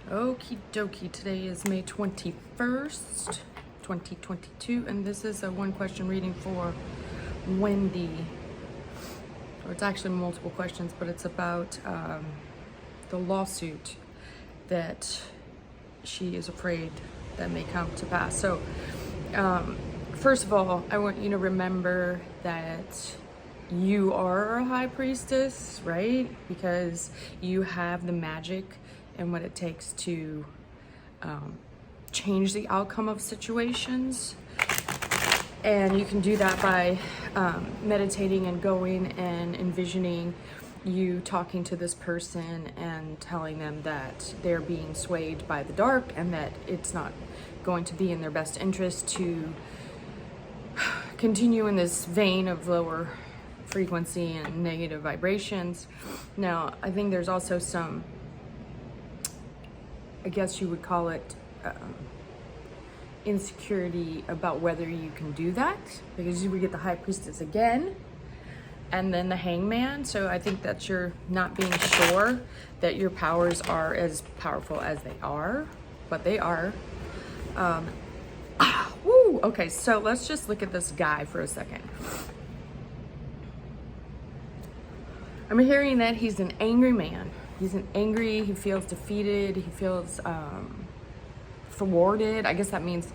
Okie dokie, today is May 21st, 2022, and this is a one question reading for Wendy. Or it's actually multiple questions, but it's about the lawsuit that she is afraid that may come to pass. So, first of all, I want you to remember that you are a high priestess, right? Because you have the magic and what it takes to change the outcome of situations. And you can do that by meditating and going and envisioning you talking to this person and telling them that they're being swayed by the dark and that it's not going to be in their best interest to continue in this vein of lower frequency and negative vibrations. Now, I think there's also some, I guess you would call it insecurity about whether you can do that, because you would get the high priestess again and then the hangman. So I think that you're not being sure that your powers are as powerful as they are, but they are. Woo, okay, so let's just look at this guy for a second. I'm hearing that he's an angry man. He feels defeated, he feels thwarted. I guess that means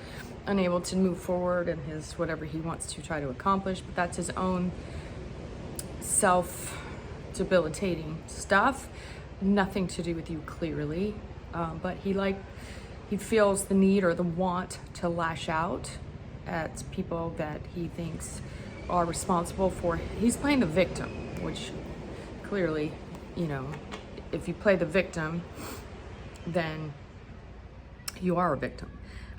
unable to move forward in his whatever he wants to try to accomplish, but that's his own self-debilitating stuff. Nothing to do with you clearly, but he feels the need or the want to lash out at people that he thinks are responsible for. He's playing the victim, which clearly, you know, if you play the victim, then you are a victim.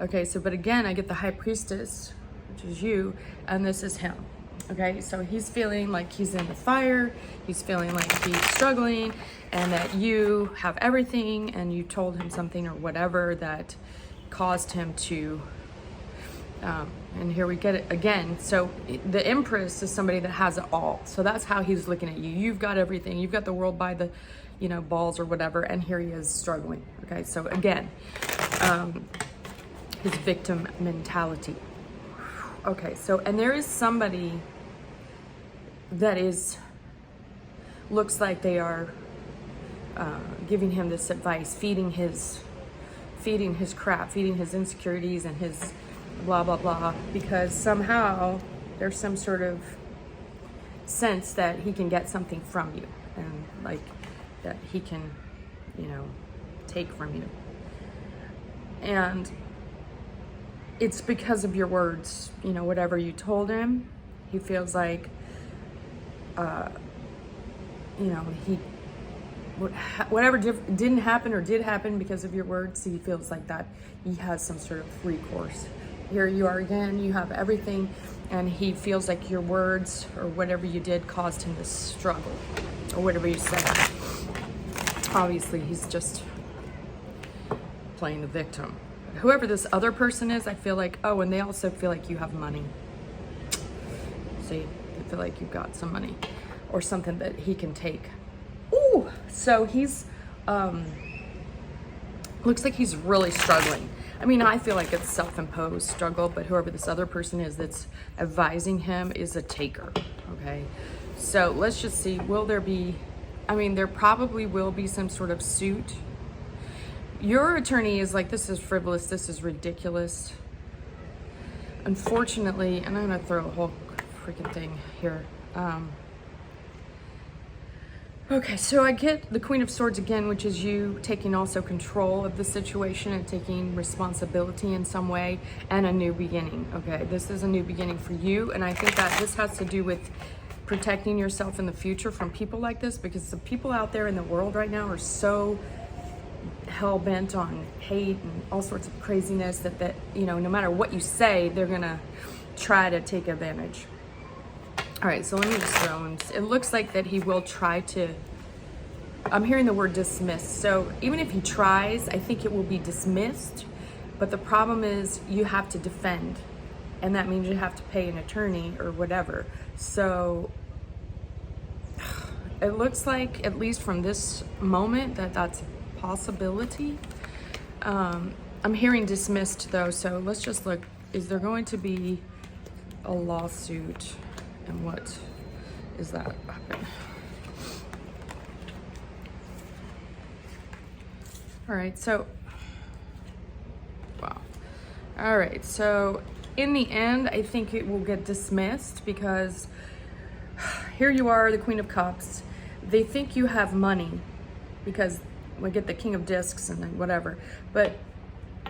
Okay, so, but again, I get the high priestess, which is you, and this is him. Okay, so he's feeling like he's in the fire, he's feeling like he's struggling, and that you have everything, and you told him something or whatever that caused him to, and here we get it again. So the Empress is somebody that has it all. So that's how he's looking at you. You've got everything. You've got the world by the, you know, balls or whatever, and here he is struggling. Okay, so again, his victim mentality. Okay, so, and there is somebody that looks like they are giving him this advice, feeding his crap, feeding his insecurities and his blah, blah, blah, because somehow there's some sort of sense that he can get something from you and like that he can, you know, take from you. And it's because of your words, you know, whatever you told him, he feels like, you know, whatever didn't happen or did happen because of your words, he feels like that he has some sort of recourse. Here you are again, you have everything, and he feels like your words or whatever you did caused him to struggle, or whatever you said. Obviously, he's just playing the victim. Whoever this other person is, I feel like, oh, and they also feel like you have money. See, they feel like you've got some money or something that he can take. Ooh, so he's, looks like he's really struggling. I mean, I feel like it's self-imposed struggle, but whoever this other person is that's advising him is a taker, okay? So let's just see, will there be, I mean, there probably will be some sort of suit. Your attorney is like, this is frivolous, this is ridiculous. Unfortunately, and I'm gonna throw a whole freaking thing here. Okay, so I get the Queen of Swords again, which is you taking also control of the situation and taking responsibility in some way, and a new beginning. Okay, this is a new beginning for you, and I think that this has to do with protecting yourself in the future from people like this, because the people out there in the world right now are so hell-bent on hate and all sorts of craziness that you know, no matter what you say, they're gonna try to take advantage. All right, so let me just throw, it looks like that he will try to, I'm hearing the word dismiss. So even if he tries, I think it will be dismissed, but the problem is you have to defend, and that means you have to pay an attorney or whatever. So it looks like, at least from this moment, that that's a possibility. I'm hearing dismissed though, so let's just look. Is there going to be a lawsuit, and what is that happen? All right, so wow. All right, so in the end, I think it will get dismissed because here you are, the Queen of Cups. They think you have money because we get the King of Discs and then whatever, but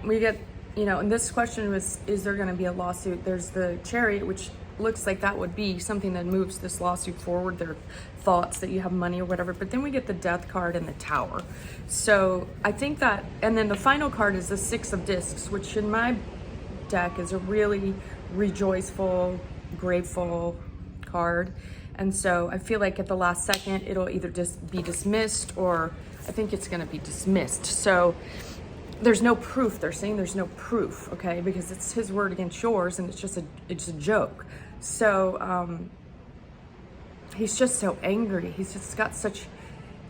we get, you know, and this question was, is there going to be a lawsuit? There's the Chariot, which looks like that would be something that moves this lawsuit forward, their thoughts that you have money or whatever. But then we get the Death card and the Tower. So I think that, and then the final card is the Six of Discs, which in my deck is a really rejoiceful, grateful card. And so I feel like at the last second, it'll either just be dismissed, or I think it's going to be dismissed. So there's no proof. They're saying there's no proof, okay? Because it's his word against yours, and it's a joke. So he's just so angry. He's just got such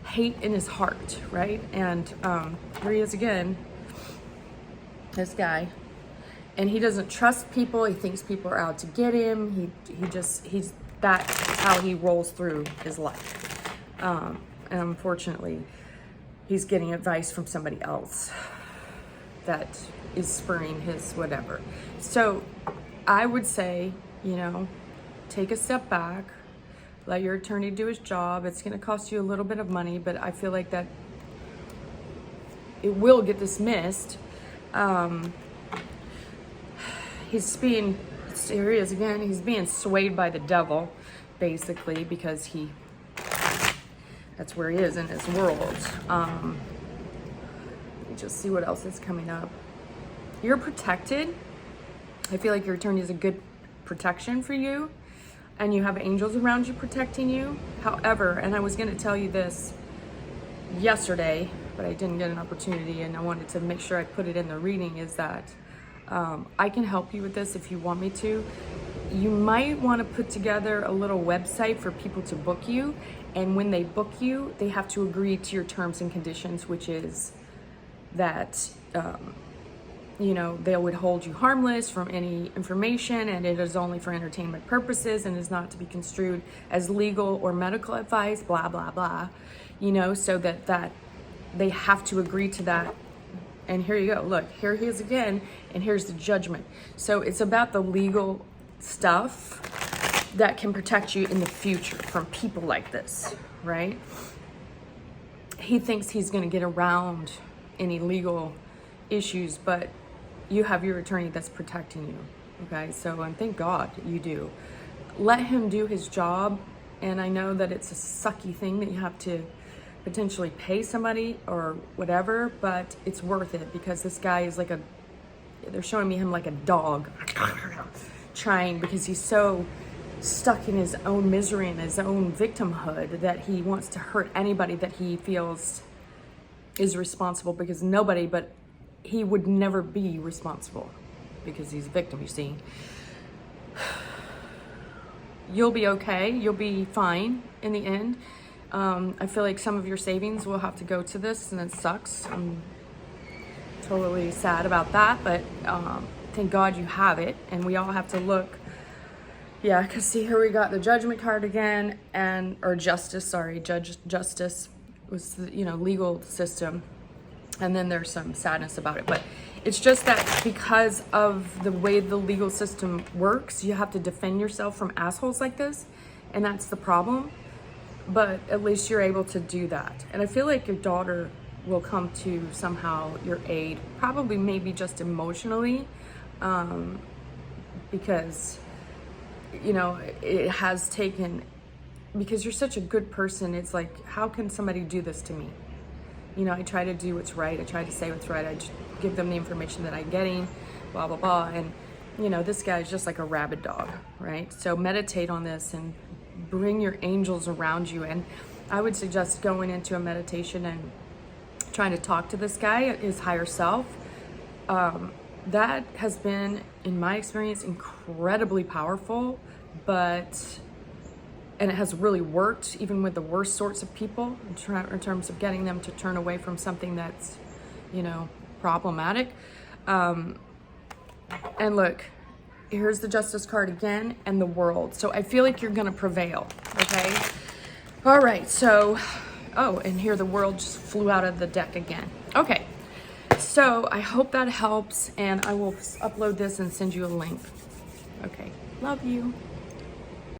hate in his heart, right? And here he is again, this guy. And he doesn't trust people. He thinks people are out to get him. That's how he rolls through his life. And unfortunately, he's getting advice from somebody else that is spurring his whatever. So I would say, you know, take a step back, let your attorney do his job. It's going to cost you a little bit of money, but I feel like that it will get dismissed. Here he is again, he's being swayed by the devil, basically, because that's where he is in his world. Let me just see what else is coming up. You're protected. I feel like your attorney is a good protection for you, and you have angels around you protecting you. However, and I was going to tell you this yesterday, but I didn't get an opportunity, and I wanted to make sure I put it in the reading, is that I can help you with this if you want me to. You might want to put together a little website for people to book you, and when they book you, they have to agree to your terms and conditions, which is that you know, they would hold you harmless from any information, and it is only for entertainment purposes and is not to be construed as legal or medical advice, blah blah blah, you know, so that they have to agree to that. And here you go, look, here he is again, and here's the judgment. So it's about the legal stuff that can protect you in the future from people like this, right? He thinks he's going to get around any legal issues, but you have your attorney that's protecting you, okay? So, and thank God you do. Let him do his job, and I know that it's a sucky thing that you have to potentially pay somebody or whatever, but it's worth it, because this guy is like they're showing me him like a dog trying, because he's so stuck in his own misery and his own victimhood that he wants to hurt anybody that he feels is responsible, because nobody, but he would never be responsible because he's a victim, you see. You'll be okay. You'll be fine in the end. I feel like some of your savings will have to go to this, and it sucks. I'm totally sad about that, but thank God you have it, and we all have to look. Yeah, because see, here we got the Judgment card again, or Justice, sorry, Justice was the, you know, legal system, and then there's some sadness about it, but it's just that because of the way the legal system works, you have to defend yourself from assholes like this, and that's the problem. But at least you're able to do that. And I feel like your daughter will come to somehow your aid, probably maybe just emotionally, because, you know, it has taken, because you're such a good person, it's like, how can somebody do this to me? You know, I try to do what's right. I try to say what's right. I just give them the information that I'm getting, blah, blah, blah. And, you know, this guy's just like a rabid dog, right? So meditate on this and bring your angels around you. And I would suggest going into a meditation and trying to talk to this guy, his higher self. That has been, in my experience, incredibly powerful, and it has really worked even with the worst sorts of people in terms of getting them to turn away from something that's, you know, problematic. And look, here's the Justice card again, and the World. So I feel like you're gonna prevail, okay? All right, so, oh, and here the World just flew out of the deck again. Okay, so I hope that helps, and I will upload this and send you a link. Okay, love you.